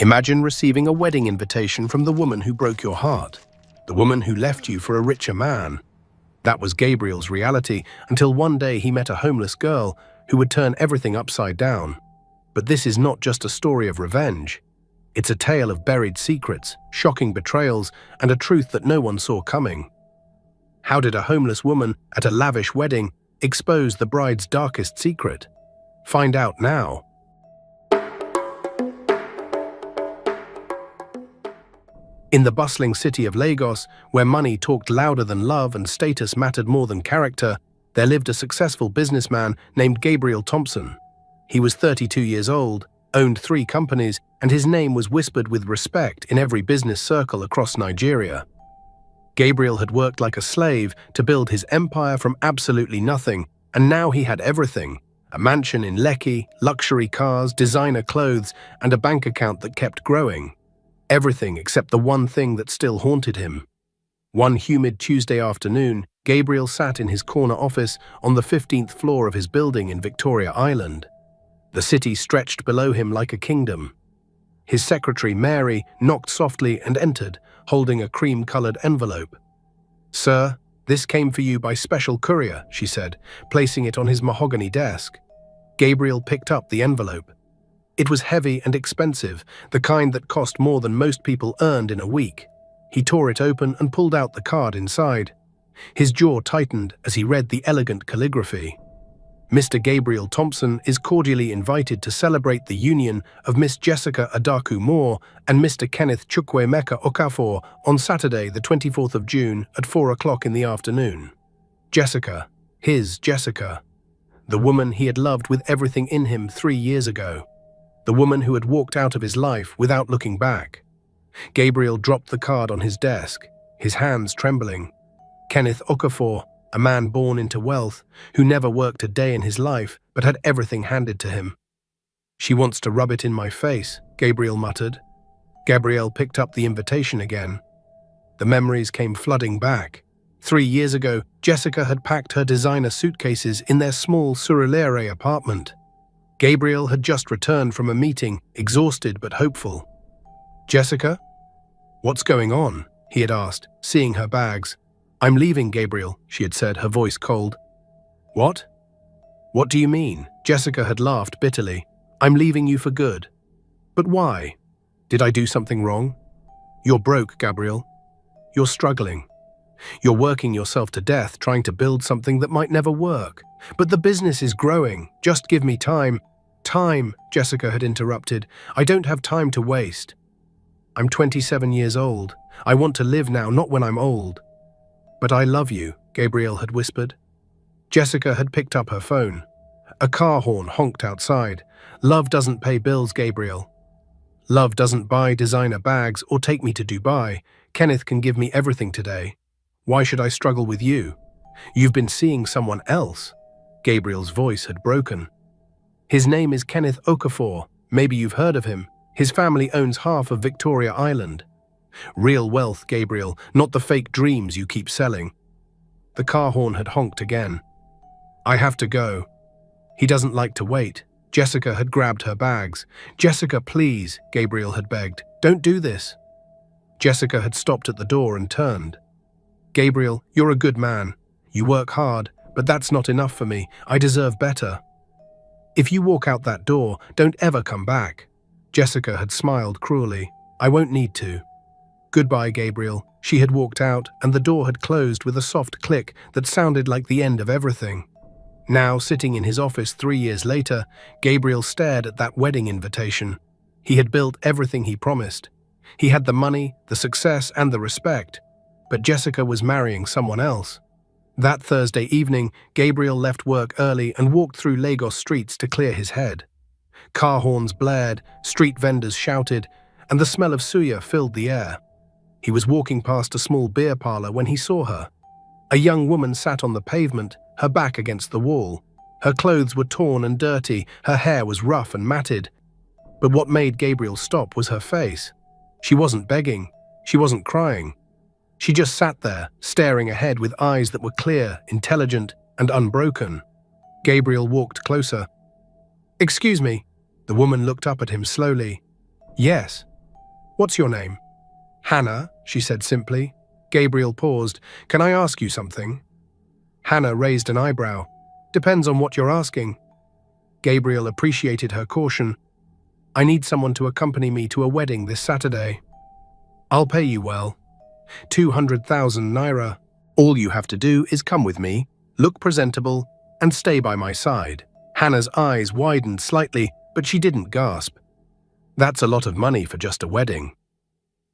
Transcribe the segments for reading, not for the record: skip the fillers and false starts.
Imagine receiving a wedding invitation from the woman who broke your heart, the woman who left you for a richer man. That was Gabriel's reality until one day he met a homeless girl who would turn everything upside down. But this is not just a story of revenge. It's a tale of buried secrets, shocking betrayals, and a truth that no one saw coming. How did a homeless woman at a lavish wedding expose the bride's darkest secret? Find out now. In the bustling city of Lagos, where money talked louder than love and status mattered more than character, there lived a successful businessman named Gabriel Thompson. He was 32 years old, owned 3 companies, and his name was whispered with respect in every business circle across Nigeria. Gabriel had worked like a slave to build his empire from absolutely nothing, and now he had everything: a mansion in Lekki, luxury cars, designer clothes, and a bank account that kept growing. Everything except the one thing that still haunted him. One humid Tuesday afternoon, Gabriel sat in his corner office on the 15th floor of his building in Victoria Island. The city stretched below him like a kingdom. His secretary, Mary, knocked softly and entered, holding a cream-colored envelope. "Sir, this came for you by special courier," she said, placing it on his mahogany desk. Gabriel picked up the envelope. It was heavy and expensive, the kind that cost more than most people earned in a week. He tore it open and pulled out the card inside. His jaw tightened as he read the elegant calligraphy. "Mr. Gabriel Thompson is cordially invited to celebrate the union of Miss Jessica Adaku Moore and Mr. Kenneth Chukwuemeka Okafor on Saturday, the 24th of June at 4 o'clock in the afternoon." Jessica, his Jessica. The woman he had loved with everything in him 3 years ago. The woman who had walked out of his life without looking back. Gabriel dropped the card on his desk, his hands trembling. Kenneth Okafor, a man born into wealth, who never worked a day in his life but had everything handed to him. "She wants to rub it in my face," Gabriel muttered. Gabriel picked up the invitation again. The memories came flooding back. 3 years ago, Jessica had packed her designer suitcases in their small Surulere apartment. Gabriel had just returned from a meeting, exhausted but hopeful. "Jessica? What's going on?" he had asked, seeing her bags. "I'm leaving, Gabriel," she had said, her voice cold. "What? What do you mean?" Jessica had laughed bitterly. "I'm leaving you for good." "But why? Did I do something wrong?" "You're broke, Gabriel. You're struggling. You're working yourself to death trying to build something that might never work. But the business is growing. Just give me time." "Time," Jessica had interrupted. "I don't have time to waste. I'm 27 years old. I want to live now, not when I'm old." "But I love you," Gabriel had whispered. Jessica had picked up her phone. A car horn honked outside. "Love doesn't pay bills, Gabriel. Love doesn't buy designer bags or take me to Dubai. Kenneth can give me everything today. Why should I struggle with you? You've been seeing someone else." Gabriel's voice had broken. "His name is Kenneth Okafor. Maybe you've heard of him. His family owns half of Victoria Island. Real wealth, Gabriel, not the fake dreams you keep selling." The car horn had honked again. "I have to go." "He doesn't like to wait." Jessica had grabbed her bags. "Jessica, please," Gabriel had begged. "Don't do this." Jessica had stopped at the door and turned. "Gabriel, you're a good man. You work hard, but that's not enough for me. I deserve better. If you walk out that door, don't ever come back." Jessica had smiled cruelly. "I won't need to." "Goodbye, Gabriel." She had walked out, and the door had closed with a soft click that sounded like the end of everything. Now, sitting in his office 3 years later, Gabriel stared at that wedding invitation. He had built everything he promised. He had the money, the success, and the respect. But Jessica was marrying someone else. That Thursday evening, Gabriel left work early and walked through Lagos streets to clear his head. Car horns blared, street vendors shouted, and the smell of suya filled the air. He was walking past a small beer parlor when he saw her. A young woman sat on the pavement, her back against the wall. Her clothes were torn and dirty, her hair was rough and matted. But what made Gabriel stop was her face. She wasn't begging, she wasn't crying. She just sat there, staring ahead with eyes that were clear, intelligent, and unbroken. Gabriel walked closer. "Excuse me." The woman looked up at him slowly. "Yes," What's your name? Hannah, she said simply. Gabriel paused. Can I ask you something? Hannah raised an eyebrow. Depends on what you're asking. Gabriel appreciated her caution. I need someone to accompany me to a wedding this Saturday. I'll pay you well. 200,000 naira. All you have to do is come with me, look presentable, and stay by my side. Hannah's eyes widened slightly, but she didn't gasp. That's a lot of money for just a wedding.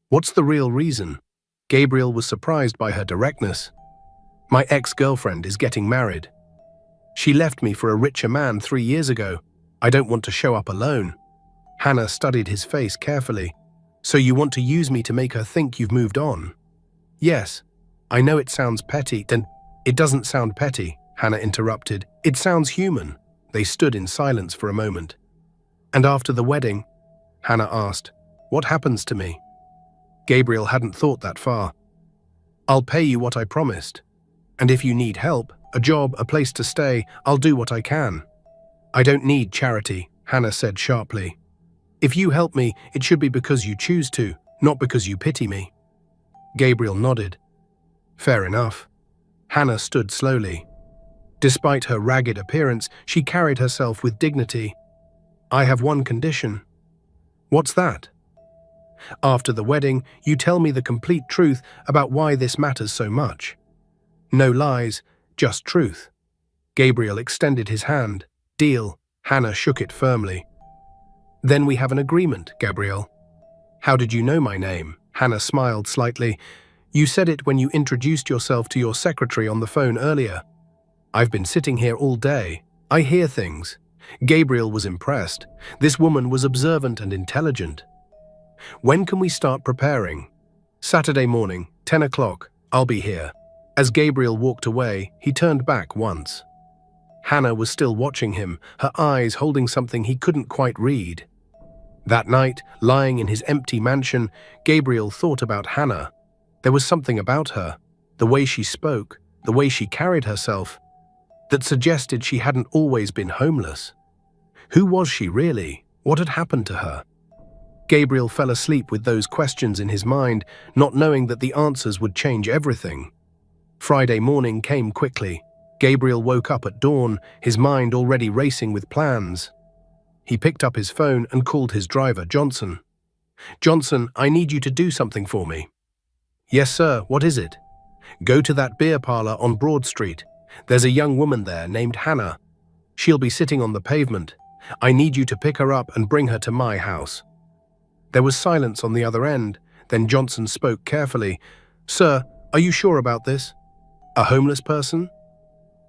What's the real reason? Gabriel was surprised by her directness. My ex-girlfriend is getting married. She left me for a richer man 3 years ago. I don't want to show up alone. Hannah studied his face carefully. So you want to use me to make her think you've moved on? Yes. I know it sounds petty. Then it doesn't sound petty, Hannah interrupted. It sounds human. They stood in silence for a moment. And after the wedding? Hannah asked. What happens to me? Gabriel hadn't thought that far. I'll pay you what I promised. And if you need help, a job, a place to stay, I'll do what I can. I don't need charity, Hannah said sharply. If you help me, it should be because you choose to, not because you pity me. Gabriel nodded. Fair enough. Hannah stood slowly. Despite her ragged appearance, she carried herself with dignity. I have one condition. What's that? After the wedding, you tell me the complete truth about why this matters so much. No lies, just truth. Gabriel extended his hand. Deal. Hannah shook it firmly. Then we have an agreement, Gabriel. How did you know my name? Hannah smiled slightly. You said it when you introduced yourself to your secretary on the phone earlier. I've been sitting here all day. I hear things. Gabriel was impressed. This woman was observant and intelligent. When can we start preparing? Saturday morning, 10 o'clock. I'll be here. As Gabriel walked away, he turned back once. Hannah was still watching him, her eyes holding something he couldn't quite read. That night, lying in his empty mansion, Gabriel thought about Hannah. There was something about her, the way she spoke, the way she carried herself, that suggested she hadn't always been homeless. Who was she really? What had happened to her? Gabriel fell asleep with those questions in his mind, not knowing that the answers would change everything. Friday morning came quickly. Gabriel woke up at dawn, his mind already racing with plans. He picked up his phone and called his driver, Johnson. Johnson, I need you to do something for me. Yes, sir, what is it? Go to that beer parlor on Broad Street. There's a young woman there named Hannah. She'll be sitting on the pavement. I need you to pick her up and bring her to my house. There was silence on the other end. Then Johnson spoke carefully. Sir, are you sure about this? A homeless person?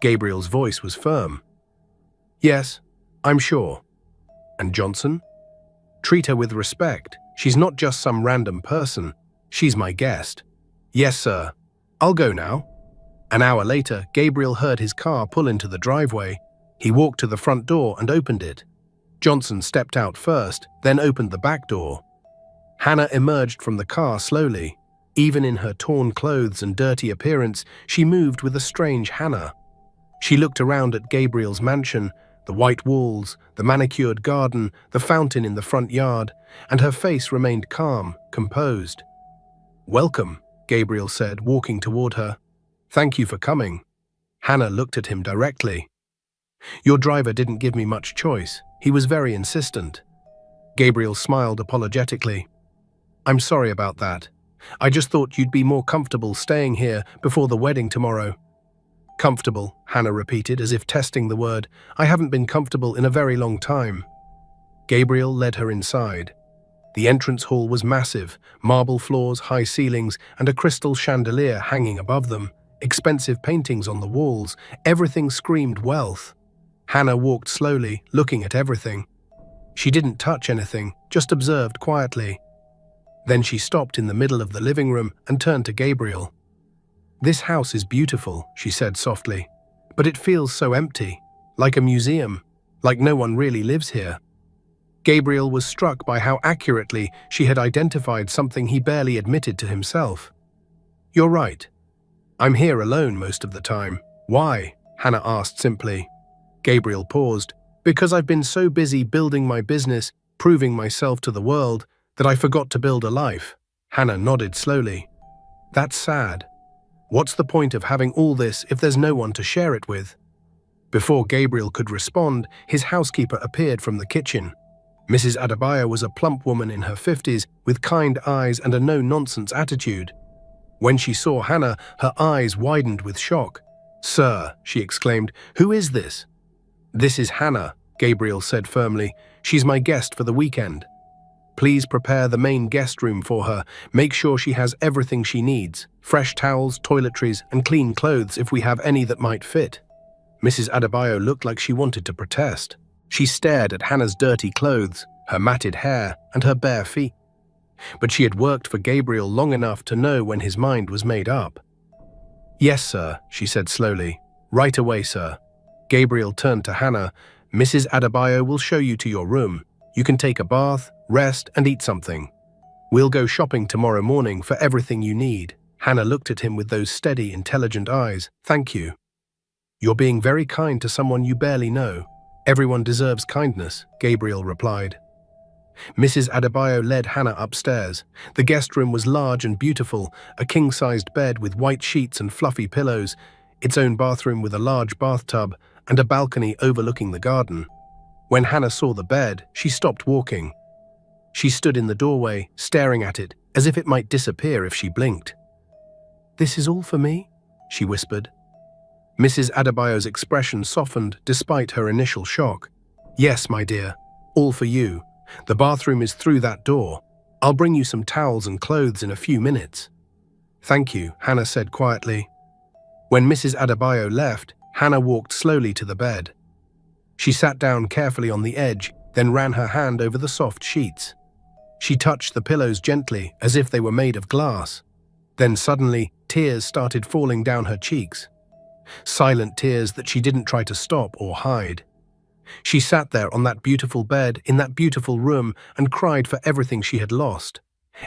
Gabriel's voice was firm. Yes, I'm sure. And Johnson? Treat her with respect. She's not just some random person. She's my guest. Yes, sir. I'll go now. An hour later, Gabriel heard his car pull into the driveway. He walked to the front door and opened it. Johnson stepped out first, then opened the back door. Hannah emerged from the car slowly. Even in her torn clothes and dirty appearance, she moved with a strange Hannah. She looked around at Gabriel's mansion, the white walls, the manicured garden, the fountain in the front yard, and her face remained calm, composed. Welcome, Gabriel said, walking toward her. Thank you for coming. Hannah looked at him directly. Your driver didn't give me much choice. He was very insistent. Gabriel smiled apologetically. I'm sorry about that. I just thought you'd be more comfortable staying here before the wedding tomorrow. Comfortable, Hannah repeated, as if testing the word. I haven't been comfortable in a very long time. Gabriel led her inside. The entrance hall was massive, marble floors, high ceilings, and a crystal chandelier hanging above them, expensive paintings on the walls. Everything screamed wealth. Hannah walked slowly, looking at everything. She didn't touch anything, just observed quietly. Then she stopped in the middle of the living room and turned to Gabriel. This house is beautiful, she said softly, but it feels so empty, like a museum, like no one really lives here. Gabriel was struck by how accurately she had identified something he barely admitted to himself. You're right. I'm here alone most of the time. Why? Hannah asked simply. Gabriel paused. Because I've been so busy building my business, proving myself to the world, That I forgot to build a life. Hannah nodded slowly. That's sad. What's the point of having all this if there's no one to share it with? Before Gabriel could respond, his housekeeper appeared from the kitchen. Mrs. Adebayo was a plump woman in her 50s with kind eyes and a no-nonsense attitude. When she saw Hannah, her eyes widened with shock. "Sir," she exclaimed, "who is this?" "This is Hannah," Gabriel said firmly. "She's my guest for the weekend. Please prepare the main guest room for her. Make sure she has everything she needs, fresh towels, toiletries, and clean clothes if we have any that might fit." Mrs. Adebayo looked like she wanted to protest. She stared at Hannah's dirty clothes, her matted hair, and her bare feet. But she had worked for Gabriel long enough to know when his mind was made up. "Yes, sir," she said slowly. "Right away, sir." Gabriel turned to Hannah. "Mrs. Adebayo will show you to your room. You can take a bath, rest, and eat something. We'll go shopping tomorrow morning for everything you need." Hannah looked at him with those steady, intelligent eyes. "Thank you. You're being very kind to someone you barely know. Everyone deserves kindness," Gabriel replied. Mrs. Adebayo led Hannah upstairs. The guest room was large and beautiful, a king-sized bed with white sheets and fluffy pillows, its own bathroom with a large bathtub, and a balcony overlooking the garden. When Hannah saw the bed, she stopped walking. She stood in the doorway, staring at it, as if it might disappear if she blinked. "This is all for me?" she whispered. Mrs. Adebayo's expression softened despite her initial shock. "Yes, my dear, all for you. The bathroom is through that door. I'll bring you some towels and clothes in a few minutes." "Thank you," Hannah said quietly. When Mrs. Adebayo left, Hannah walked slowly to the bed. She sat down carefully on the edge, then ran her hand over the soft sheets. She touched the pillows gently, as if they were made of glass. Then suddenly, tears started falling down her cheeks. Silent tears that she didn't try to stop or hide. She sat there on that beautiful bed, in that beautiful room, and cried for everything she had lost,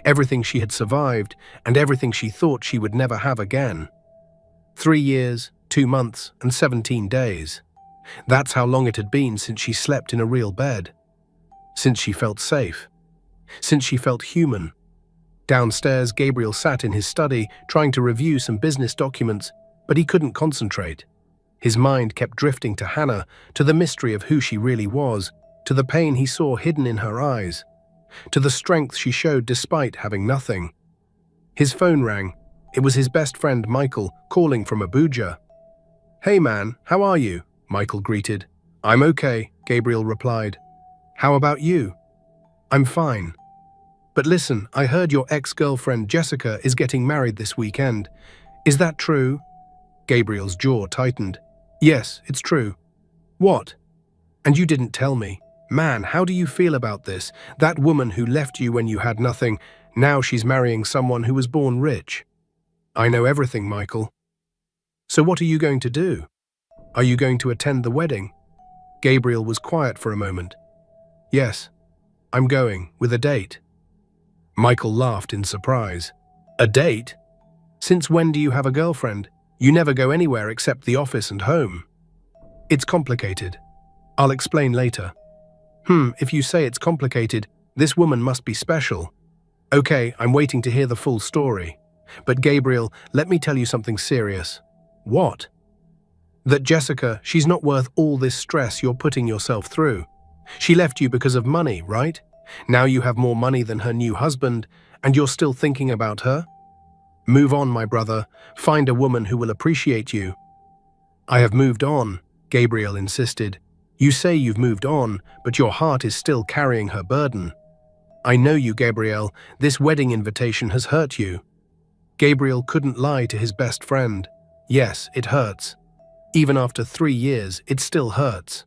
everything she had survived, and everything she thought she would never have again. 3 years, 2 months, and 17 days. That's how long it had been since she slept in a real bed. Since she felt safe. Since she felt human. Downstairs, Gabriel sat in his study, trying to review some business documents, but he couldn't concentrate. His mind kept drifting to Hannah, to the mystery of who she really was, to the pain he saw hidden in her eyes, to the strength she showed despite having nothing. His phone rang. It was his best friend Michael, calling from Abuja. "Hey man, how are you?" Michael greeted. "I'm okay," Gabriel replied. "How about you?" "I'm fine. But listen, I heard your ex-girlfriend Jessica is getting married this weekend. Is that true?" Gabriel's jaw tightened. "Yes, it's true." "What? And you didn't tell me. Man, how do you feel about this? That woman who left you when you had nothing, now she's marrying someone who was born rich." "I know everything, Michael." "So what are you going to do? Are you going to attend the wedding?" Gabriel was quiet for a moment. "Yes, I'm going, with a date." Michael laughed in surprise. "A date? Since when do you have a girlfriend? You never go anywhere except the office and home." "It's complicated. I'll explain later." If you say it's complicated, this woman must be special." "Okay, I'm waiting to hear the full story. But Gabriel, let me tell you something serious." "What?" "That Jessica, she's not worth all this stress you're putting yourself through. She left you because of money, right? Now you have more money than her new husband, and you're still thinking about her? Move on, my brother. Find a woman who will appreciate you." "I have moved on," Gabriel insisted. "You say you've moved on, but your heart is still carrying her burden." "I know you, Gabriel. This wedding invitation has hurt you." Gabriel couldn't lie to his best friend. "Yes, it hurts. Even after 3 years, it still hurts."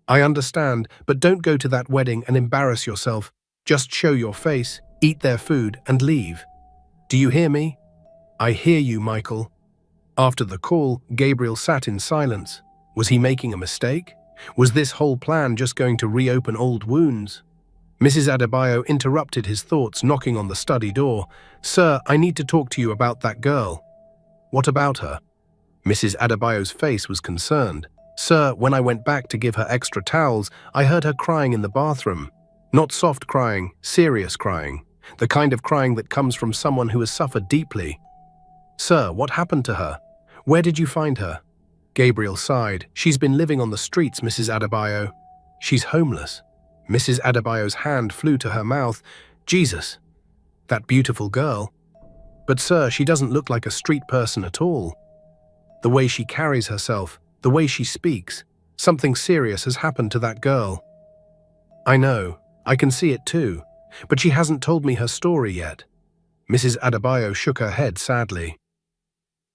"I understand, but don't go to that wedding and embarrass yourself. Just show your face, eat their food, and leave. Do you hear me?" "I hear you, Michael." After the call, Gabriel sat in silence. Was he making a mistake? Was this whole plan just going to reopen old wounds? Mrs. Adebayo interrupted his thoughts, knocking on the study door. "Sir, I need to talk to you about that girl." "What about her?" Mrs. Adebayo's face was concerned. "Sir, when I went back to give her extra towels, I heard her crying in the bathroom. Not soft crying, serious crying. The kind of crying that comes from someone who has suffered deeply. "Sir, what happened to her? Where did you find her?" Gabriel sighed. "She's been living on the streets, Mrs. Adebayo. She's homeless." Mrs. Adebayo's hand flew to her mouth. "Jesus, that beautiful girl. But sir, she doesn't look like a street person at all. The way she carries herself, the way she speaks, something serious has happened to that girl." "I know, I can see it too, but she hasn't told me her story yet." Mrs. Adebayo shook her head sadly.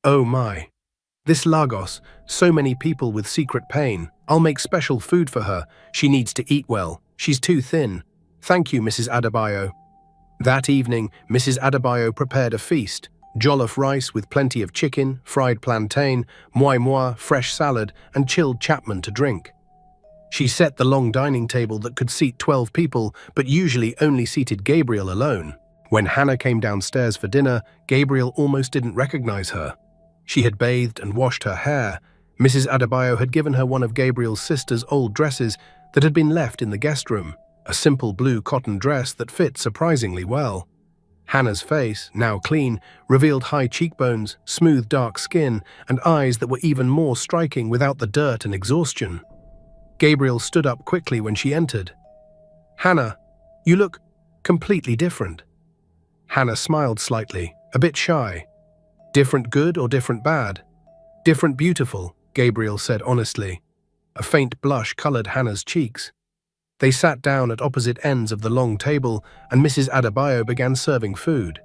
"Oh my. This Lagos, so many people with secret pain. I'll make special food for her. She needs to eat well. She's too thin. Thank you, Mrs. Adebayo." That evening, Mrs. Adebayo prepared a feast. Jollof rice with plenty of chicken, fried plantain, moi moi, fresh salad, and chilled Chapman to drink. She set the long dining table that could seat 12 people, but usually only seated Gabriel alone. When Hannah came downstairs for dinner, Gabriel almost didn't recognize her. She had bathed and washed her hair. Mrs. Adebayo had given her one of Gabriel's sister's old dresses that had been left in the guest room, a simple blue cotton dress that fit surprisingly well. Hannah's face, now clean, revealed high cheekbones, smooth dark skin, and eyes that were even more striking without the dirt and exhaustion. Gabriel stood up quickly when she entered. "Hannah, you look completely different." Hannah smiled slightly, a bit shy. "Different good or different bad?" "Different beautiful," Gabriel said honestly. A faint blush colored Hannah's cheeks. They sat down at opposite ends of the long table, and Mrs. Adebayo began serving food.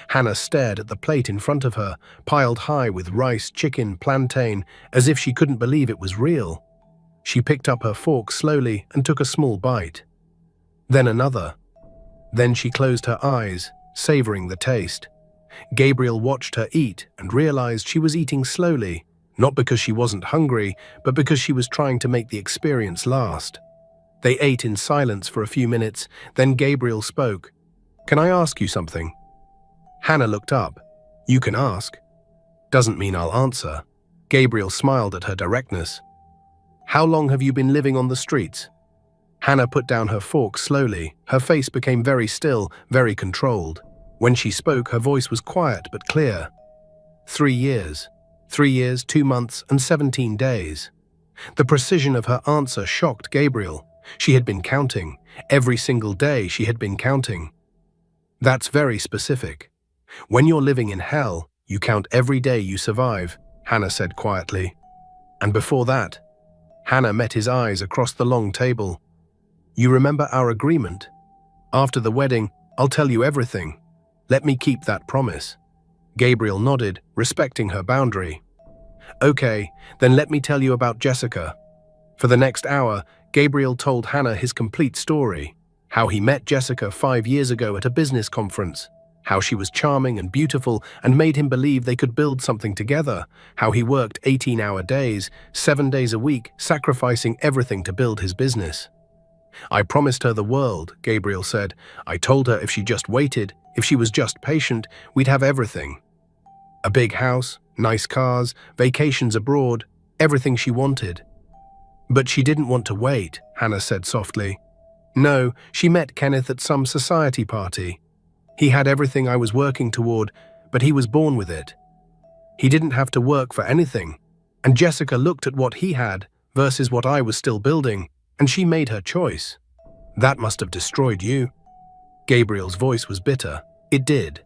Hannah stared at the plate in front of her, piled high with rice, chicken, plantain, as if she couldn't believe it was real. She picked up her fork slowly and took a small bite. Then another. Then she closed her eyes, savoring the taste. Gabriel watched her eat and realized she was eating slowly, not because she wasn't hungry, but because she was trying to make the experience last. They ate in silence for a few minutes, then Gabriel spoke. "Can I ask you something?" Hannah looked up. "You can ask. Doesn't mean I'll answer." Gabriel smiled at her directness. "How long have you been living on the streets?" Hannah put down her fork slowly. Her face became very still, very controlled. When she spoke, her voice was quiet but clear. 3 years. 3 years, 2 months, and 17 days. The precision of her answer shocked Gabriel. She had been counting. Every single day she had been counting. "That's very specific. When you're living in hell, you count every day you survive," Hannah said quietly. "And before that?" Hannah met his eyes across the long table. "You remember our agreement? After the wedding, I'll tell you everything. Let me keep that promise." Gabriel nodded, respecting her boundary. "Okay, then let me tell you about Jessica." For the next hour, Gabriel told Hannah his complete story. How he met Jessica 5 years ago at a business conference. How she was charming and beautiful and made him believe they could build something together. How he worked 18-hour days, 7 days a week, sacrificing everything to build his business. "I promised her the world," Gabriel said. "I told her if she just waited, if she was just patient, we'd have everything. A big house, nice cars, vacations abroad, everything she wanted." "But she didn't want to wait," Hannah said softly. "No, she met Kenneth at some society party. He had everything I was working toward, but he was born with it. He didn't have to work for anything. And Jessica looked at what he had versus what I was still building, and she made her choice. That must have destroyed you." Gabriel's voice was bitter. "It did.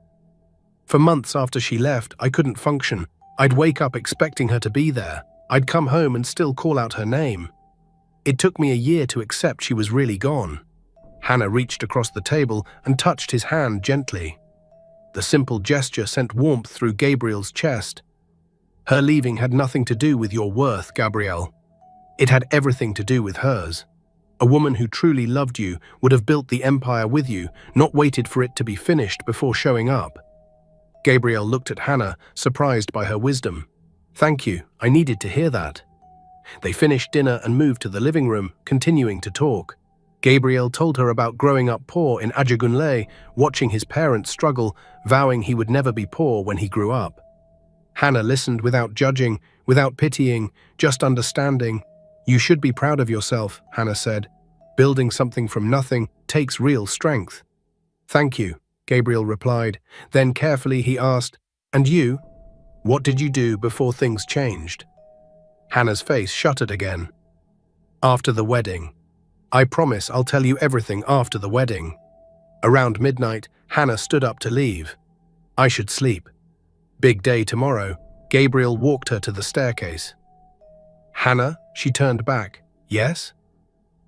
For months after she left, I couldn't function. I'd wake up expecting her to be there. I'd come home and still call out her name. It took me a year to accept she was really gone." Hannah reached across the table and touched his hand gently. The simple gesture sent warmth through Gabriel's chest. "Her leaving had nothing to do with your worth, Gabrielle. It had everything to do with hers. A woman who truly loved you would have built the empire with you, not waited for it to be finished before showing up." Gabriel looked at Hannah, surprised by her wisdom. "Thank you, I needed to hear that." They finished dinner and moved to the living room, continuing to talk. Gabriel told her about growing up poor in Ajagunle, watching his parents struggle, vowing he would never be poor when he grew up. Hannah listened without judging, without pitying, just understanding. "You should be proud of yourself," Hannah said. Building something from nothing takes real strength. Thank you, Gabriel replied. Then carefully he asked, and you? What did you do before things changed? Hannah's face shuttered again. After the wedding. I promise I'll tell you everything after the wedding. Around midnight, Hannah stood up to leave. I should sleep. Big day tomorrow. Gabriel walked her to the staircase. Hannah, she turned back. Yes?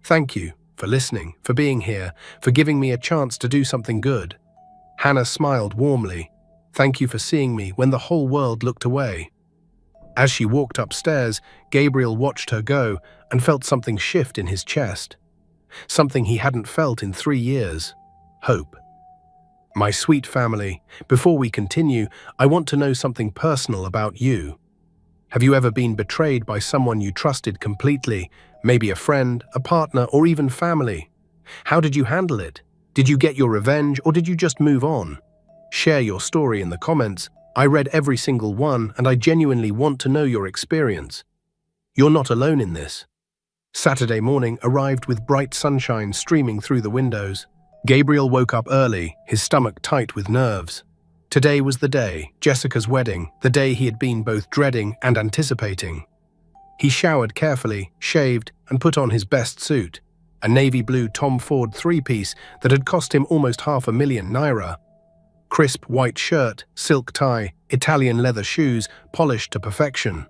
Thank you for listening, for being here, for giving me a chance to do something good. Hannah smiled warmly. Thank you for seeing me when the whole world looked away. As she walked upstairs, Gabriel watched her go and felt something shift in his chest. Something he hadn't felt in 3 years. Hope. My sweet family, before we continue, I want to know something personal about you. Have you ever been betrayed by someone you trusted completely, maybe a friend, a partner, or even family? How did you handle it? Did you get your revenge, or did you just move on? Share your story in the comments. I read every single one, and I genuinely want to know your experience. You're not alone in this. Saturday morning arrived with bright sunshine streaming through the windows. Gabriel woke up early, his stomach tight with nerves. Today was the day, Jessica's wedding, the day he had been both dreading and anticipating. He showered carefully, shaved, and put on his best suit, a navy blue Tom Ford 3-piece that had cost him almost £500,000. Crisp white shirt, silk tie, Italian leather shoes, polished to perfection.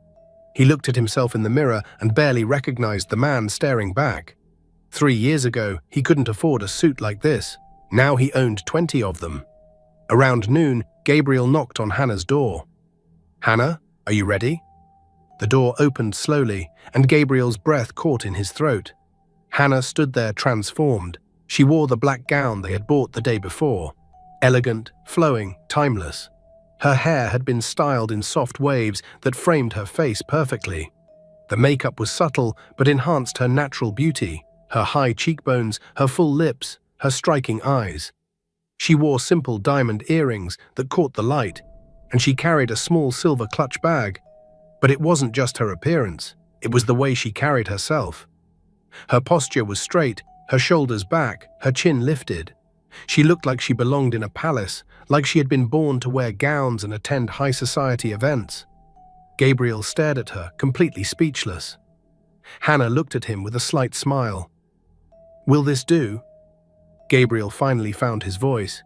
He looked at himself in the mirror and barely recognized the man staring back. 3 years ago, he couldn't afford a suit like this. Now he owned 20 of them. Around noon, Gabriel knocked on Hannah's door. Hannah, are you ready? The door opened slowly, and Gabriel's breath caught in his throat. Hannah stood there transformed. She wore the black gown they had bought the day before. Elegant, flowing, timeless. Her hair had been styled in soft waves that framed her face perfectly. The makeup was subtle but enhanced her natural beauty, her high cheekbones, her full lips, her striking eyes. She wore simple diamond earrings that caught the light, and she carried a small silver clutch bag. But it wasn't just her appearance, it was the way she carried herself. Her posture was straight, her shoulders back, her chin lifted. She looked like she belonged in a palace, like she had been born to wear gowns and attend high society events. Gabriel stared at her, completely speechless. Hannah looked at him with a slight smile. Will this do? Gabriel finally found his voice.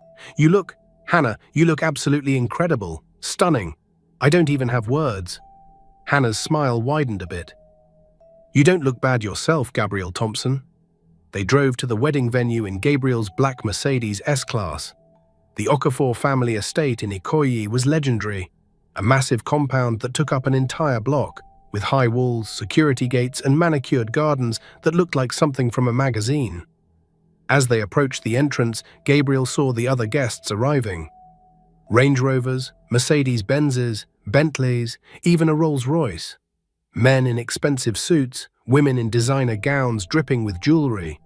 Hannah, you look absolutely incredible, stunning. I don't even have words. Hannah's smile widened a bit. You don't look bad yourself, Gabriel Thompson. They drove to the wedding venue in Gabriel's black Mercedes S-Class. The Okafor family estate in Ikoyi was legendary, a massive compound that took up an entire block, with high walls, security gates, and manicured gardens that looked like something from a magazine. As they approached the entrance, Gabriel saw the other guests arriving. Range Rovers, Mercedes-Benzes, Bentleys, even a Rolls-Royce. Men in expensive suits, women in designer gowns dripping with jewelry.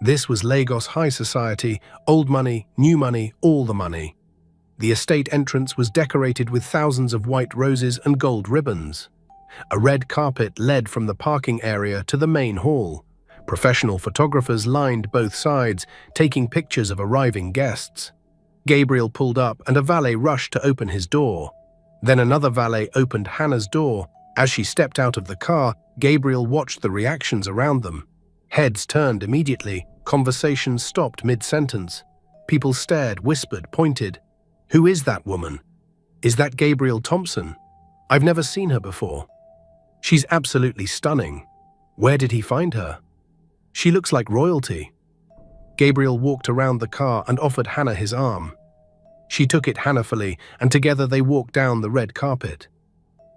This was Lagos high society, old money, new money, all the money. The estate entrance was decorated with thousands of white roses and gold ribbons. A red carpet led from the parking area to the main hall. Professional photographers lined both sides, taking pictures of arriving guests. Gabriel pulled up and a valet rushed to open his door. Then another valet opened Hannah's door. As she stepped out of the car, Gabriel watched the reactions around them. Heads turned immediately, conversations stopped mid-sentence. People stared, whispered, pointed. Who is that woman? Is that Gabriel Thompson? I've never seen her before. She's absolutely stunning. Where did he find her? She looks like royalty. Gabriel walked around the car and offered Hannah his arm. She took it hannahfully, and together they walked down the red carpet.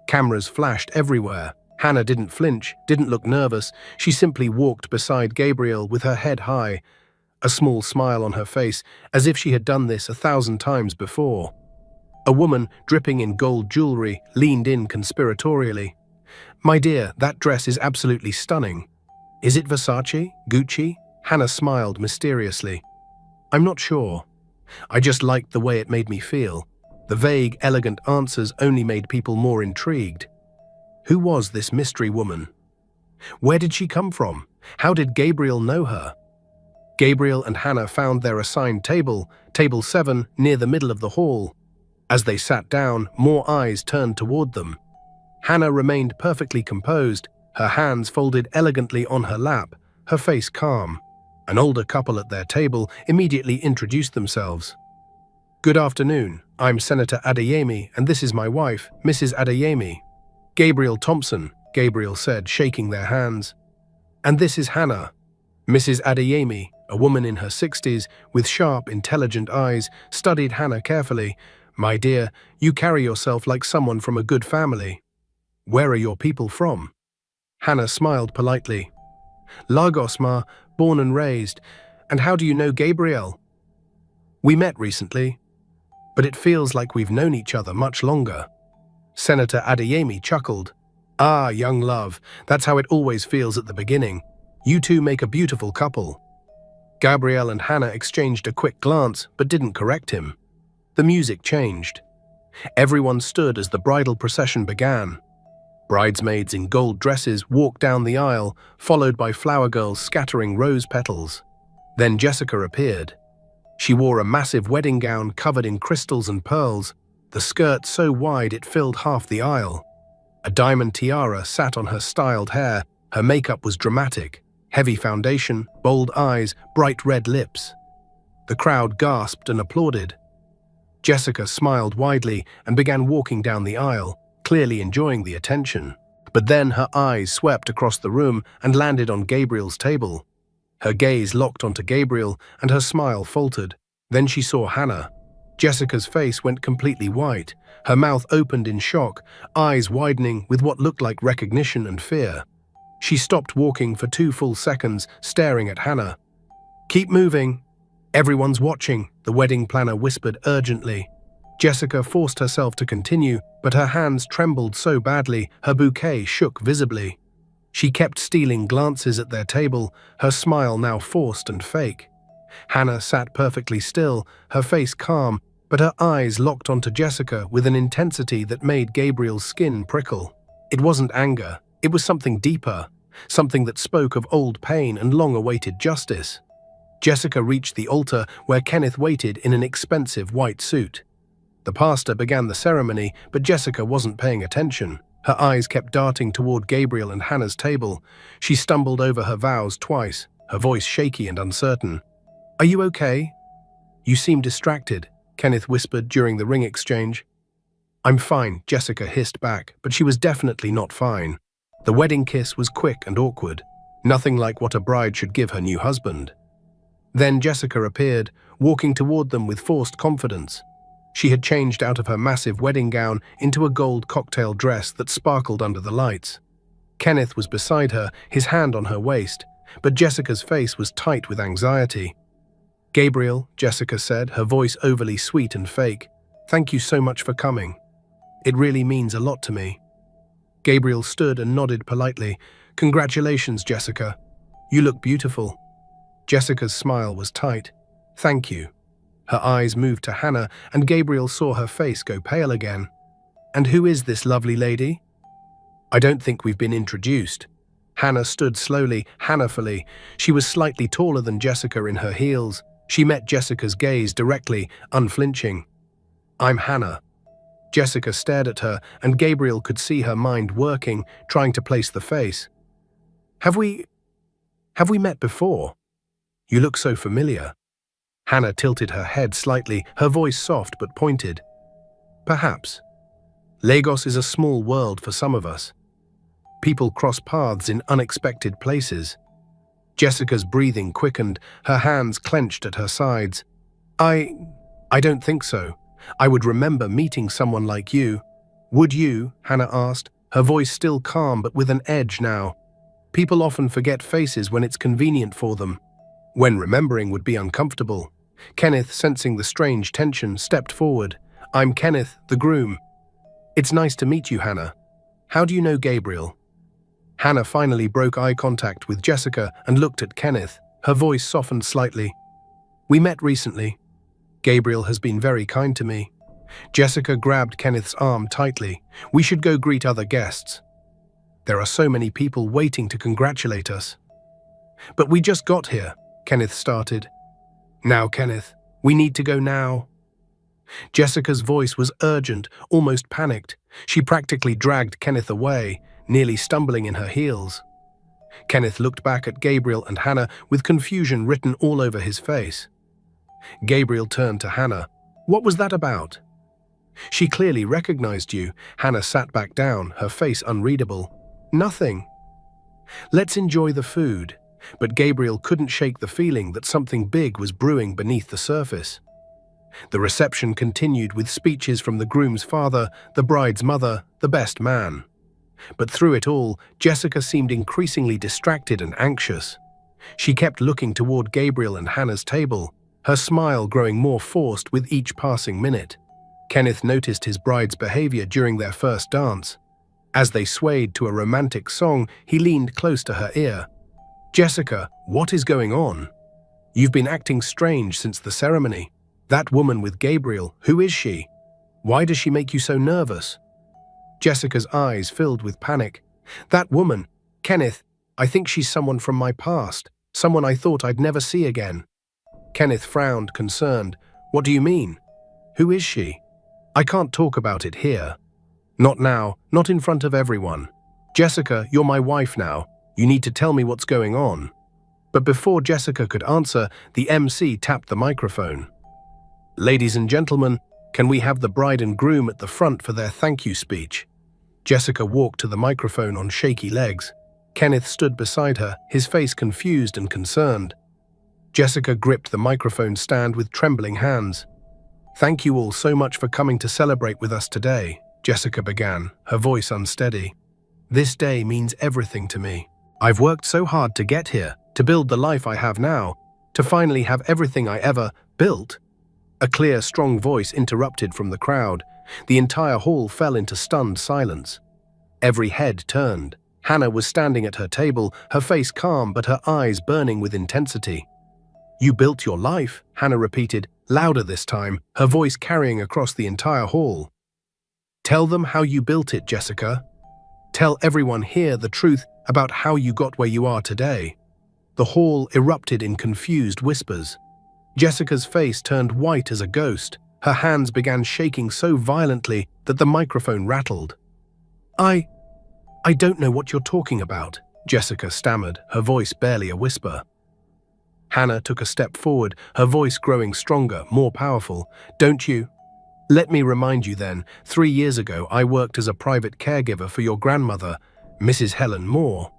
Cameras flashed everywhere. Hannah didn't flinch, didn't look nervous. She simply walked beside Gabriel with her head high, a small smile on her face, as if she had done this 1,000 times before. A woman, dripping in gold jewelry, leaned in conspiratorially. My dear, that dress is absolutely stunning. Is it Versace? Gucci? Hannah smiled mysteriously. I'm not sure. I just liked the way it made me feel. The vague, elegant answers only made people more intrigued. Who was this mystery woman? Where did she come from? How did Gabriel know her? Gabriel and Hannah found their assigned table, table 7, near the middle of the hall. As they sat down, more eyes turned toward them. Hannah remained perfectly composed, her hands folded elegantly on her lap, her face calm. An older couple at their table immediately introduced themselves. "Good afternoon, I'm Senator Adeyemi, and this is my wife, Mrs. Adeyemi." "Gabriel Thompson," Gabriel said, shaking their hands. "And this is Hannah." Mrs. Adeyemi, a woman in her 60s, with sharp, intelligent eyes, studied Hannah carefully. "My dear, you carry yourself like someone from a good family. Where are your people from?" Hannah smiled politely. "Lagos, ma, born and raised. And how do you know Gabriel?" "We met recently, but it feels like we've known each other much longer." Senator Adeyemi chuckled. "Ah, young love, that's how it always feels at the beginning. You two make a beautiful couple." Gabriel and Hannah exchanged a quick glance, but didn't correct him. The music changed. Everyone stood as the bridal procession began. Bridesmaids in gold dresses walked down the aisle, followed by flower girls scattering rose petals. Then Jessica appeared. She wore a massive wedding gown covered in crystals and pearls, the skirt so wide it filled half the aisle. A diamond tiara sat on her styled hair, her makeup was dramatic, heavy foundation, bold eyes, bright red lips. The crowd gasped and applauded. Jessica smiled widely and began walking down the aisle, clearly enjoying the attention. But then her eyes swept across the room and landed on Gabriel's table. Her gaze locked onto Gabriel and her smile faltered. Then she saw Hannah. Jessica's face went completely white, her mouth opened in shock, eyes widening with what looked like recognition and fear. She stopped walking for 2 full seconds, staring at Hannah. "Keep moving. Everyone's watching," the wedding planner whispered urgently. Jessica forced herself to continue, but her hands trembled so badly, her bouquet shook visibly. She kept stealing glances at their table, her smile now forced and fake. Hannah sat perfectly still, her face calm, but her eyes locked onto Jessica with an intensity that made Gabriel's skin prickle. It wasn't anger, it was something deeper, something that spoke of old pain and long-awaited justice. Jessica reached the altar where Kenneth waited in an expensive white suit. The pastor began the ceremony, but Jessica wasn't paying attention. Her eyes kept darting toward Gabriel and Hannah's table. She stumbled over her vows twice, her voice shaky and uncertain. "Are you okay? You seem distracted," Kenneth whispered during the ring exchange. "I'm fine," Jessica hissed back, but she was definitely not fine. The wedding kiss was quick and awkward, nothing like what a bride should give her new husband. Then Jessica appeared, walking toward them with forced confidence. She had changed out of her massive wedding gown into a gold cocktail dress that sparkled under the lights. Kenneth was beside her, his hand on her waist, but Jessica's face was tight with anxiety. "Gabriel," Jessica said, her voice overly sweet and fake, "thank you so much for coming. It really means a lot to me." Gabriel stood and nodded politely. "Congratulations, Jessica. You look beautiful." Jessica's smile was tight. "Thank you." Her eyes moved to Hannah, and Gabriel saw her face go pale again. "And who is this lovely lady?" "I don't think we've been introduced." Hannah stood slowly, Hannahfully. She was slightly taller than Jessica in her heels. She met Jessica's gaze directly, unflinching. "I'm Hannah." Jessica stared at her, and Gabriel could see her mind working, trying to place the face. Have we met before? You look so familiar." Hannah tilted her head slightly, her voice soft but pointed. "Perhaps. Lagos is a small world for some of us. People cross paths in unexpected places." Jessica's breathing quickened, her hands clenched at her sides. I don't think so. I would remember meeting someone like you." "Would you?" Hannah asked, her voice still calm but with an edge now. "People often forget faces when it's convenient for them, when remembering would be uncomfortable." Kenneth, sensing the strange tension, stepped forward. "I'm Kenneth, the groom." "It's nice to meet you, Hannah. How do you know Gabriel?" Hannah finally broke eye contact with Jessica and looked at Kenneth. Her voice softened slightly. "We met recently. Gabriel has been very kind to me." Jessica grabbed Kenneth's arm tightly. "We should go greet other guests. There are so many people waiting to congratulate us." "But we just got here," Kenneth started. Now, Kenneth, we need to go now. Jessica's voice was urgent, almost panicked. She practically dragged Kenneth away, nearly stumbling in her heels. Kenneth looked back at Gabriel and Hannah with confusion written all over his face. Gabriel turned to Hannah. What was that about? She clearly recognized you. Hannah sat back down, her face unreadable. Nothing. Let's enjoy the food. But Gabriel couldn't shake the feeling that something big was brewing beneath the surface. The reception continued with speeches from the groom's father, the bride's mother, the best man. But through it all, Jessica seemed increasingly distracted and anxious. She kept looking toward Gabriel and Hannah's table, her smile growing more forced with each passing minute. Kenneth noticed his bride's behavior during their first dance. As they swayed to a romantic song, he leaned close to her ear. Jessica, what is going on? You've been acting strange since the ceremony. That woman with Gabriel, who is she? Why does she make you so nervous? Jessica's eyes filled with panic. That woman, Kenneth, I think she's someone from my past, someone I thought I'd never see again. Kenneth frowned, concerned. What do you mean? Who is she? I can't talk about it here. Not now, not in front of everyone. Jessica, you're my wife now. You need to tell me what's going on. But before Jessica could answer, the MC tapped the microphone. Ladies and gentlemen, can we have the bride and groom at the front for their thank you speech? Jessica walked to the microphone on shaky legs. Kenneth stood beside her, his face confused and concerned. Jessica gripped the microphone stand with trembling hands. Thank you all so much for coming to celebrate with us today, Jessica began, her voice unsteady. This day means everything to me. I've worked so hard to get here, to build the life I have now, to finally have everything I ever built. A clear, strong voice interrupted from the crowd. The entire hall fell into stunned silence. Every head turned. Hannah was standing at her table, her face calm but her eyes burning with intensity. You built your life, Hannah repeated, louder this time, her voice carrying across the entire hall. Tell them how you built it, Jessica. Tell everyone here the truth about how you got where you are today. The hall erupted in confused whispers. Jessica's face turned white as a ghost. Her hands began shaking so violently that the microphone rattled. I don't know what you're talking about, Jessica stammered, her voice barely a whisper. Hannah took a step forward, her voice growing stronger, more powerful. Don't you? Let me remind you then, 3 years ago I worked as a private caregiver for your grandmother, Mrs. Helen Moore.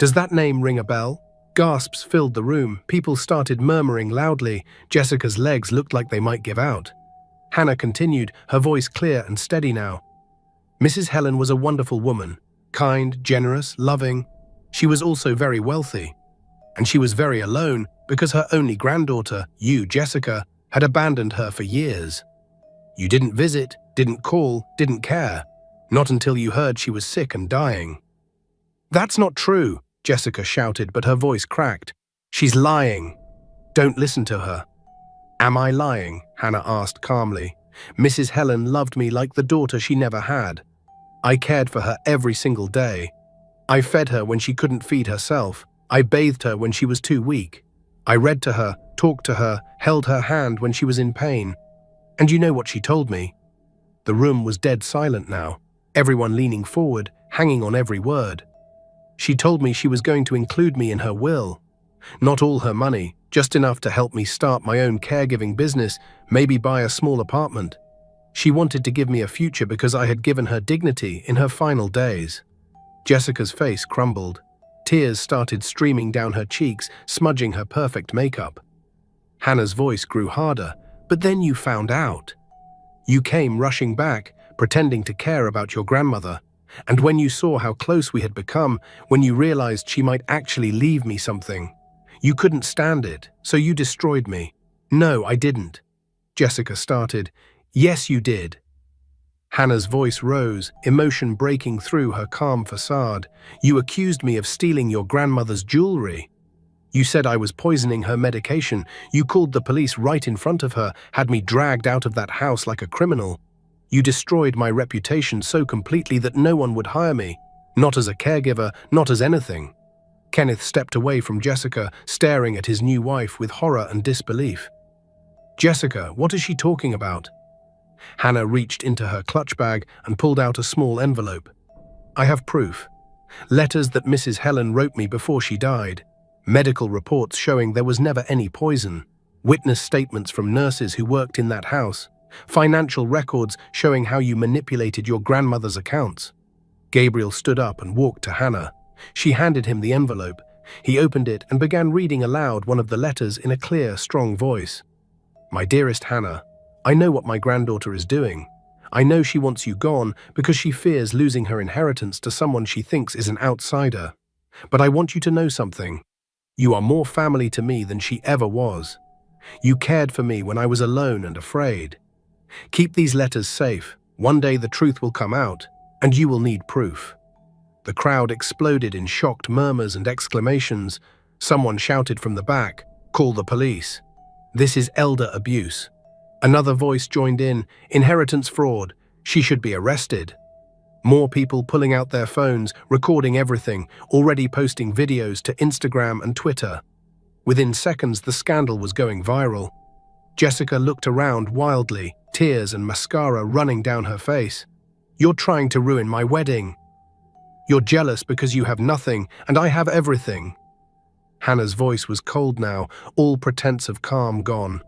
Does that name ring a bell? Gasps filled the room, people started murmuring loudly, Jessica's legs looked like they might give out. Hannah continued, her voice clear and steady now. Mrs. Helen was a wonderful woman, kind, generous, loving. She was also very wealthy. And she was very alone because her only granddaughter, you, Jessica, had abandoned her for years. You didn't visit, didn't call, didn't care. Not until you heard she was sick and dying. That's not true, Jessica shouted, but her voice cracked. She's lying. Don't listen to her. Am I lying? Hannah asked calmly. Mrs. Helen loved me like the daughter she never had. I cared for her every single day. I fed her when she couldn't feed herself. I bathed her when she was too weak. I read to her, talked to her, held her hand when she was in pain. And you know what she told me? The room was dead silent now, everyone leaning forward, hanging on every word. She told me she was going to include me in her will. Not all her money, just enough to help me start my own caregiving business, maybe buy a small apartment. She wanted to give me a future because I had given her dignity in her final days. Jessica's face crumbled. Tears started streaming down her cheeks, smudging her perfect makeup. Hannah's voice grew harder. But then you found out. You came rushing back, pretending to care about your grandmother. And when you saw how close we had become, when you realized she might actually leave me something, you couldn't stand it, so you destroyed me. No, I didn't. Jessica started. Yes, you did. Hannah's voice rose, emotion breaking through her calm facade. You accused me of stealing your grandmother's jewelry. You said I was poisoning her medication. You called the police right in front of her, had me dragged out of that house like a criminal. You destroyed my reputation so completely that no one would hire me, not as a caregiver, not as anything. Kenneth stepped away from Jessica, staring at his new wife with horror and disbelief. "Jessica, what is she talking about?" Hannah reached into her clutch bag and pulled out a small envelope. "I have proof. Letters that Mrs. Helen wrote me before she died. Medical reports showing there was never any poison. Witness statements from nurses who worked in that house. Financial records showing how you manipulated your grandmother's accounts." Gabriel stood up and walked to Hannah. She handed him the envelope. He opened it and began reading aloud one of the letters in a clear, strong voice. "My dearest Hannah, I know what my granddaughter is doing. I know she wants you gone because she fears losing her inheritance to someone she thinks is an outsider. But I want you to know something. You are more family to me than she ever was. You cared for me when I was alone and afraid. Keep these letters safe. One day the truth will come out, and you will need proof." The crowd exploded in shocked murmurs and exclamations. Someone shouted from the back, "Call the police. This is elder abuse." Another voice joined in, "Inheritance fraud. She should be arrested." More people pulling out their phones, recording everything, already posting videos to Instagram and Twitter. Within seconds, the scandal was going viral. Jessica looked around wildly, tears and mascara running down her face. "You're trying to ruin my wedding. You're jealous because you have nothing, and I have everything." Hannah's voice was cold now, all pretense of calm gone.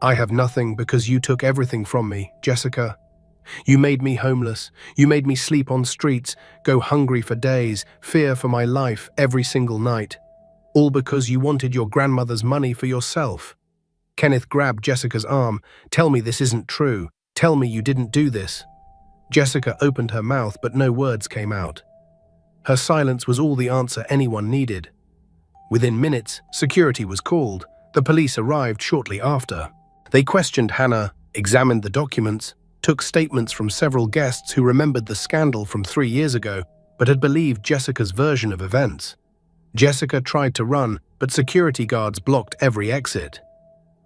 "I have nothing because you took everything from me, Jessica. You made me homeless. You made me sleep on streets, go hungry for days, fear for my life every single night. All because you wanted your grandmother's money for yourself." Kenneth grabbed Jessica's arm. "Tell me this isn't true. Tell me you didn't do this." Jessica opened her mouth, but no words came out. Her silence was all the answer anyone needed. Within minutes, security was called. The police arrived shortly after. They questioned Hannah, examined the documents, took statements from several guests who remembered the scandal from 3 years ago, but had believed Jessica's version of events. Jessica tried to run, but security guards blocked every exit.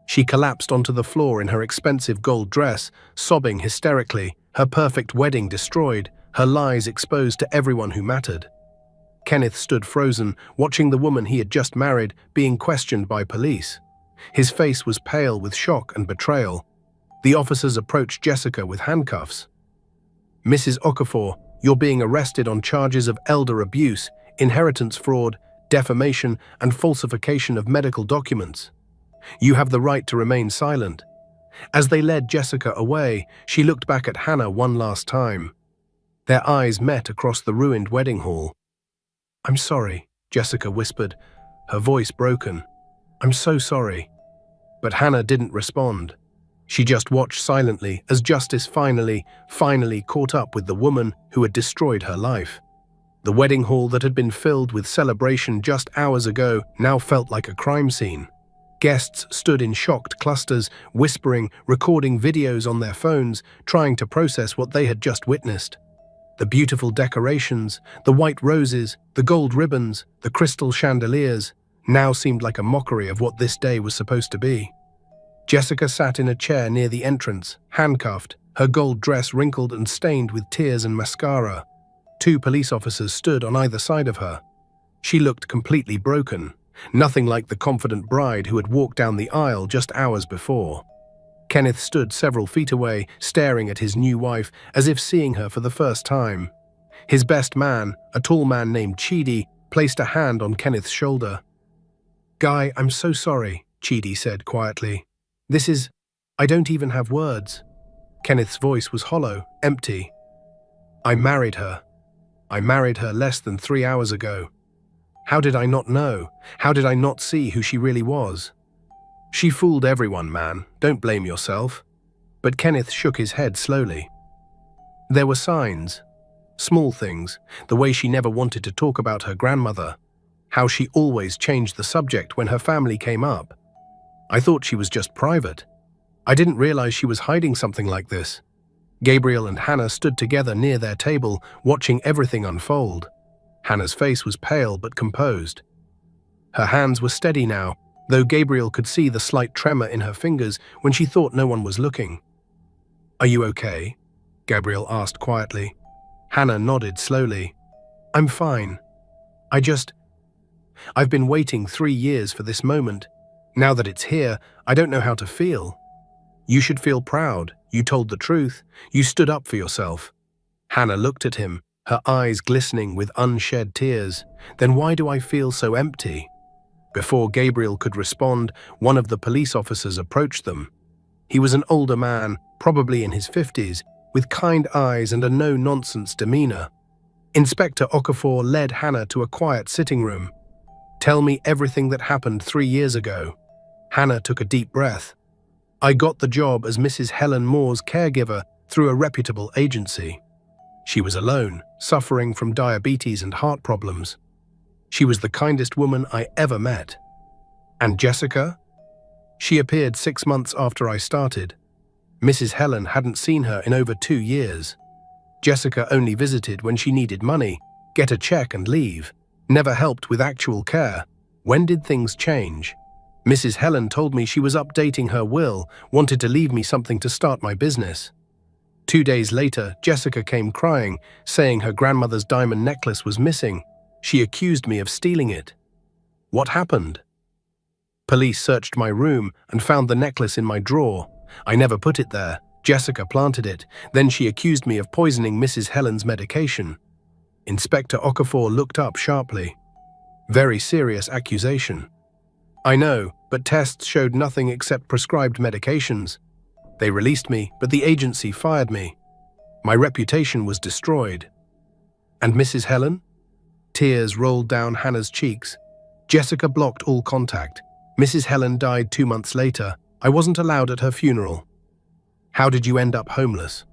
She collapsed onto the floor in her expensive gold dress, sobbing hysterically, her perfect wedding destroyed, her lies exposed to everyone who mattered. Kenneth stood frozen, watching the woman he had just married being questioned by police. His face was pale with shock and betrayal. The officers approached Jessica with handcuffs. "Mrs. Okafor, you're being arrested on charges of elder abuse, inheritance fraud, defamation, and falsification of medical documents. You have the right to remain silent." As they led Jessica away, she looked back at Hannah one last time. Their eyes met across the ruined wedding hall. "I'm sorry," Jessica whispered, her voice broken. "I'm so sorry." But Hannah didn't respond. She just watched silently as justice finally caught up with the woman who had destroyed her life. The wedding hall that had been filled with celebration just hours ago now felt like a crime scene. Guests stood in shocked clusters, whispering, recording videos on their phones, trying to process what they had just witnessed. The beautiful decorations, the white roses, the gold ribbons, the crystal chandeliers, now seemed like a mockery of what this day was supposed to be. Jessica sat in a chair near the entrance, handcuffed, her gold dress wrinkled and stained with tears and mascara. 2 police officers stood on either side of her. She looked completely broken, nothing like the confident bride who had walked down the aisle just hours before. Kenneth stood several feet away, staring at his new wife as if seeing her for the first time. His best man, a tall man named Chidi, placed a hand on Kenneth's shoulder. "Guy, I'm so sorry," Chidi said quietly. I don't even have words." Kenneth's voice was hollow, empty. I married her less than 3 hours ago. How did I not know? How did I not see who she really was? She fooled everyone, man. Don't blame yourself." But Kenneth shook his head slowly. There were signs. Small things, the way she never wanted to talk about her grandmother, how she always changed the subject when her family came up. I thought she was just private. I didn't realize she was hiding something like this. Gabriel and Hannah stood together near their table, watching everything unfold. Hannah's face was pale but composed. Her hands were steady now, though Gabriel could see the slight tremor in her fingers when she thought no one was looking. "Are you okay?" Gabriel asked quietly. Hannah nodded slowly. "I'm fine. I've been waiting 3 years for this moment. Now that it's here, I don't know how to feel. You should feel proud. You told the truth. You stood up for yourself. Hannah looked at him, her eyes glistening with unshed tears. Then why do I feel so empty? Before Gabriel could respond, one of the police officers approached them. He was an older man, probably in his 50s, with kind eyes and a no-nonsense demeanor. Inspector Okafor led Hannah to a quiet sitting room. "Tell me everything that happened 3 years ago." Hannah took a deep breath. "I got the job as Mrs. Helen Moore's caregiver through a reputable agency. She was alone, suffering from diabetes and heart problems. She was the kindest woman I ever met." "And Jessica?" "She appeared 6 months after I started. Mrs. Helen hadn't seen her in over 2 years. Jessica only visited when she needed money, get a check and leave. Never helped with actual care. When did things change? Mrs. Helen told me she was updating her will, wanted to leave me something to start my business. 2 days later, Jessica came crying, saying her grandmother's diamond necklace was missing. She accused me of stealing it." "What happened?" "Police searched my room and found the necklace in my drawer. I never put it there. Jessica planted it. Then she accused me of poisoning Mrs. Helen's medication." Inspector Okafor looked up sharply. "Very serious accusation." "I know, but tests showed nothing except prescribed medications. They released me, but the agency fired me. My reputation was destroyed." "And Mrs. Helen?" Tears rolled down Hannah's cheeks. "Jessica blocked all contact. Mrs. Helen died 2 months later. I wasn't allowed at her funeral." "How did you end up homeless?"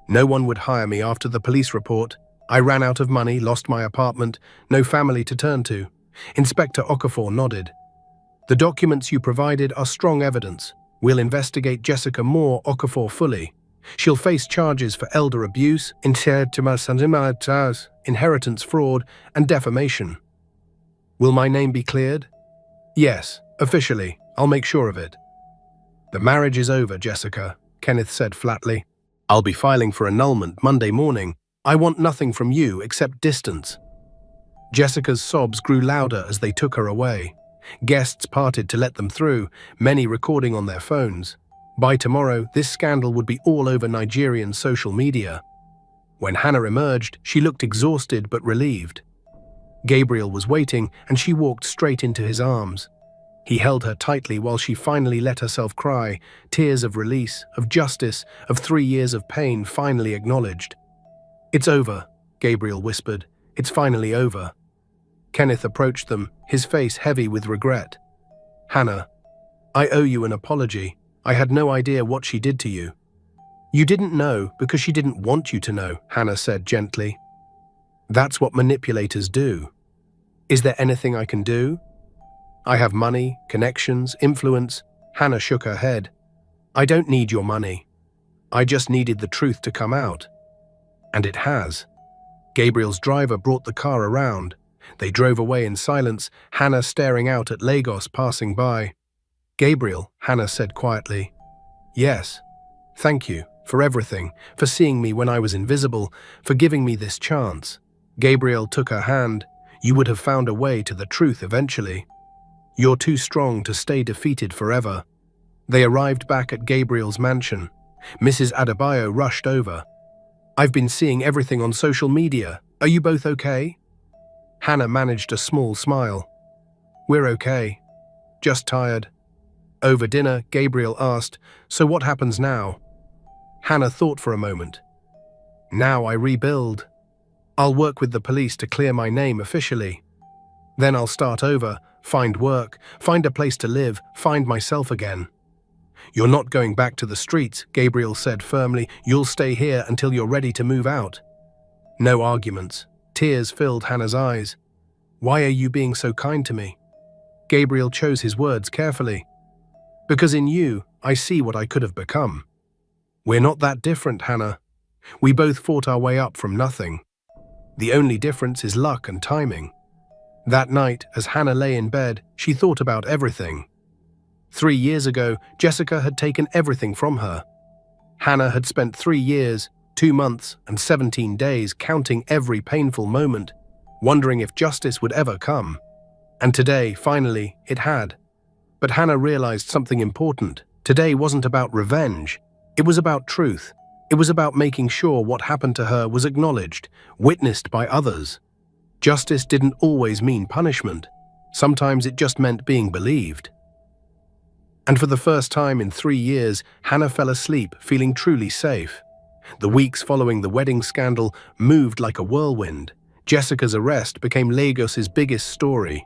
"No one would hire me after the police report. I ran out of money, lost my apartment, no family to turn to." Inspector Okafor nodded. "The documents you provided are strong evidence. We'll investigate Jessica Moore Okafor fully. She'll face charges for elder abuse, inheritance fraud, and defamation." "Will my name be cleared?" "Yes, officially. I'll make sure of it." "The marriage is over, Jessica," Kenneth said flatly. "I'll be filing for annulment Monday morning. I want nothing from you except distance." Jessica's sobs grew louder as they took her away. Guests parted to let them through, many recording on their phones. By tomorrow, this scandal would be all over Nigerian social media. When Hannah emerged, she looked exhausted but relieved. Gabriel was waiting, and she walked straight into his arms. He held her tightly while she finally let herself cry, tears of release, of justice, of 3 years of pain finally acknowledged. "It's over," Gabriel whispered. "It's finally over." Kenneth approached them, his face heavy with regret. "Hannah, I owe you an apology. I had no idea what she did to you." "You didn't know because she didn't want you to know," Hannah said gently. "That's what manipulators do." "Is there anything I can do?" "I have money, connections, influence." Hannah shook her head. "I don't need your money. I just needed the truth to come out." And it has. Gabriel's driver brought the car around. They drove away in silence, Hannah staring out at Lagos passing by. "Gabriel," Hannah said quietly. "Yes. Thank you for everything, for seeing me when I was invisible, for giving me this chance." Gabriel took her hand. "You would have found a way to the truth eventually. You're too strong to stay defeated forever." They arrived back at Gabriel's mansion. Mrs. Adebayo rushed over. "I've been seeing everything on social media. Are you both okay?" Hannah managed a small smile. "We're okay. Just tired." Over dinner, Gabriel asked, "So what happens now?" Hannah thought for a moment. "Now I rebuild. I'll work with the police to clear my name officially. Then I'll start over, find work, find a place to live, find myself again." "You're not going back to the streets," Gabriel said firmly. "You'll stay here until you're ready to move out." No arguments. Tears filled Hannah's eyes. "Why are you being so kind to me?" Gabriel chose his words carefully. "Because in you, I see what I could have become." "We're not that different, Hannah. We both fought our way up from nothing. The only difference is luck and timing." That night, as Hannah lay in bed, she thought about everything. 3 years ago, Jessica had taken everything from her. Hannah had spent 3 years, 2 months, and 17 days counting every painful moment, wondering if justice would ever come. And today, finally, it had. But Hannah realized something important. Today wasn't about revenge. It was about truth. It was about making sure what happened to her was acknowledged, witnessed by others. Justice didn't always mean punishment. Sometimes it just meant being believed. And for the first time in 3 years, Hannah fell asleep feeling truly safe. The weeks following the wedding scandal moved like a whirlwind. Jessica's arrest became Lagos's biggest story.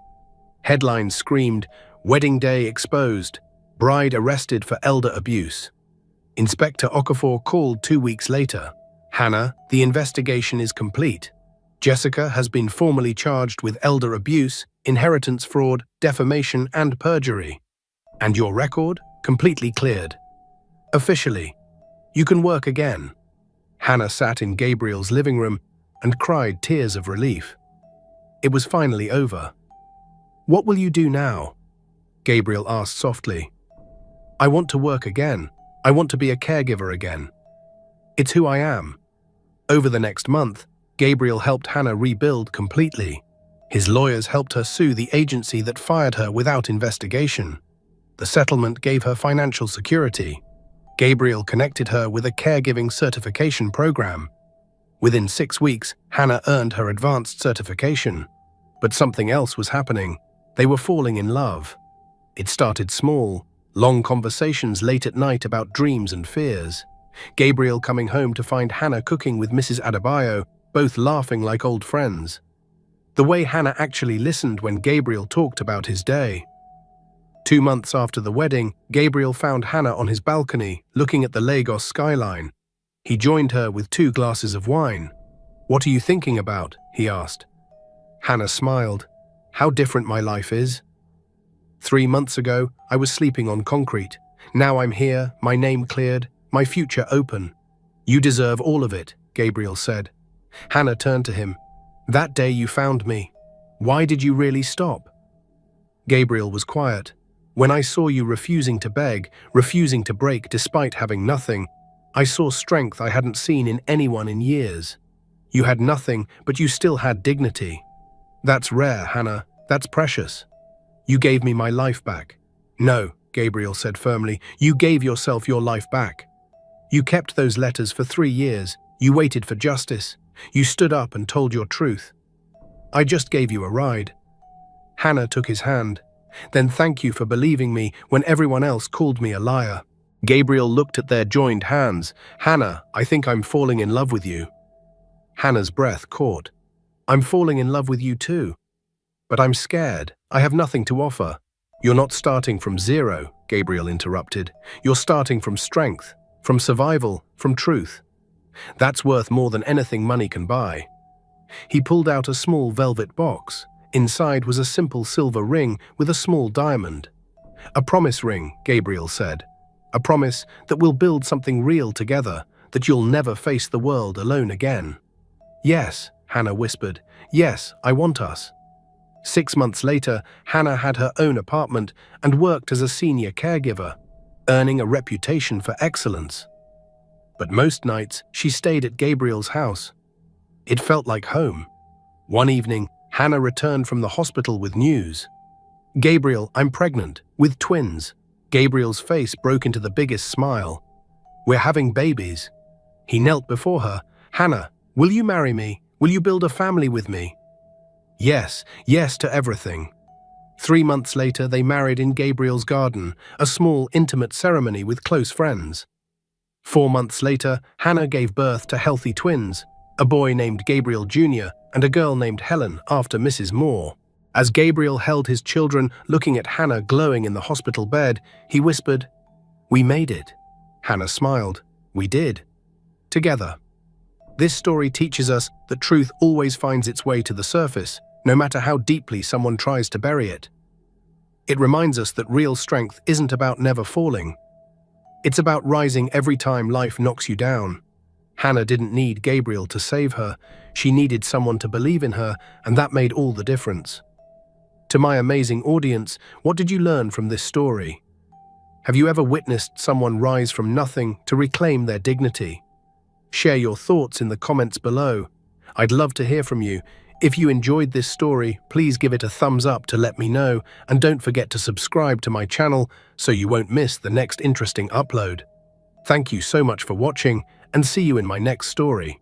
Headlines screamed, "Wedding day exposed, bride arrested for elder abuse." Inspector Okafor called 2 weeks later. "Hannah, the investigation is complete. Jessica has been formally charged with elder abuse, inheritance fraud, defamation, and perjury. And your record? Completely cleared. Officially. You can work again." Hannah sat in Gabriel's living room and cried tears of relief. It was finally over. "What will you do now?" Gabriel asked softly. "I want to work again. I want to be a caregiver again. It's who I am." Over the next month, Gabriel helped Hannah rebuild completely. His lawyers helped her sue the agency that fired her without investigation. The settlement gave her financial security. Gabriel connected her with a caregiving certification program. Within 6 weeks, Hannah earned her advanced certification. But something else was happening. They were falling in love. It started small, long conversations late at night about dreams and fears. Gabriel coming home to find Hannah cooking with Mrs. Adebayo, both laughing like old friends. The way Hannah actually listened when Gabriel talked about his day. 2 months after the wedding, Gabriel found Hannah on his balcony, looking at the Lagos skyline. He joined her with 2 glasses of wine. "What are you thinking about?" he asked. Hannah smiled. "How different my life is. 3 months ago, I was sleeping on concrete. Now I'm here, my name cleared, my future open." "You deserve all of it," Gabriel said. Hannah turned to him. "That day you found me. Why did you really stop?" Gabriel was quiet. "When I saw you refusing to beg, refusing to break despite having nothing, I saw strength I hadn't seen in anyone in years. You had nothing, but you still had dignity. That's rare, Hannah. That's precious. You gave me my life back." "No," Gabriel said firmly, "you gave yourself your life back. You kept those letters for 3 years. You waited for justice. You stood up and told your truth. I just gave you a ride." Hannah took his hand. "Then thank you for believing me when everyone else called me a liar." Gabriel looked at their joined hands. "Hannah, I think I'm falling in love with you." Hannah's breath caught. "I'm falling in love with you too. But I'm scared. I have nothing to offer." "You're not starting from zero," Gabriel interrupted. "You're starting from strength, from survival, from truth. That's worth more than anything money can buy." He pulled out a small velvet box. Inside was a simple silver ring with a small diamond. "A promise ring," Gabriel said. "A promise that we'll build something real together, that you'll never face the world alone again." "Yes," Hannah whispered. "Yes, I want us." 6 months later, Hannah had her own apartment and worked as a senior caregiver, earning a reputation for excellence. But most nights, she stayed at Gabriel's house. It felt like home. One evening, Hannah returned from the hospital with news. "Gabriel, I'm pregnant, with twins." Gabriel's face broke into the biggest smile. "We're having babies." He knelt before her. "Hannah, will you marry me? Will you build a family with me?" "Yes, yes to everything." 3 months later, they married in Gabriel's garden, a small, intimate ceremony with close friends. 4 months later, Hannah gave birth to healthy twins, a boy named Gabriel Jr. and a girl named Helen after Mrs. Moore. As Gabriel held his children, looking at Hannah glowing in the hospital bed, he whispered, "We made it." Hannah smiled. "We did. Together." This story teaches us that truth always finds its way to the surface, no matter how deeply someone tries to bury it. It reminds us that real strength isn't about never falling. It's about rising every time life knocks you down. Hannah didn't need Gabriel to save her. She needed someone to believe in her, and that made all the difference. To my amazing audience, what did you learn from this story? Have you ever witnessed someone rise from nothing to reclaim their dignity? Share your thoughts in the comments below. I'd love to hear from you. If you enjoyed this story, please give it a thumbs up to let me know, and don't forget to subscribe to my channel so you won't miss the next interesting upload. Thank you so much for watching, and see you in my next story.